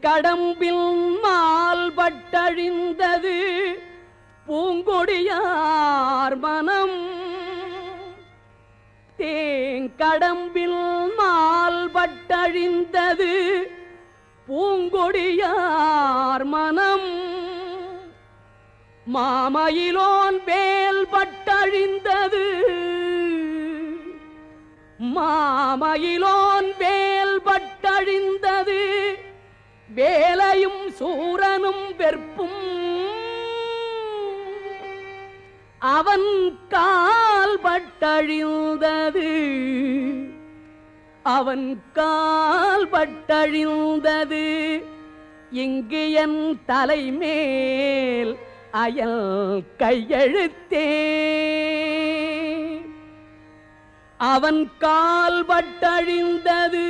தேங்கடம்பில் மால்பட்டழிந்தது பூங்கொடியார் மனம். தேங்கடம்பில் மால்பட்டழிந்தது பூங்கொடியார் மனம். மாமயிலோன் வேல் பட்டழிந்தது மாமயிலோன் வேல் பட்டழிந்தது வேலையும் சூரனும் வெற்பும். அவன் கால் பட்டழிந்தது அவன் கால் பட்டழிந்தது இங்கு என் தலைமேல் அயல் கையெழுத்தே. அவன் கால் பட்டழிந்தது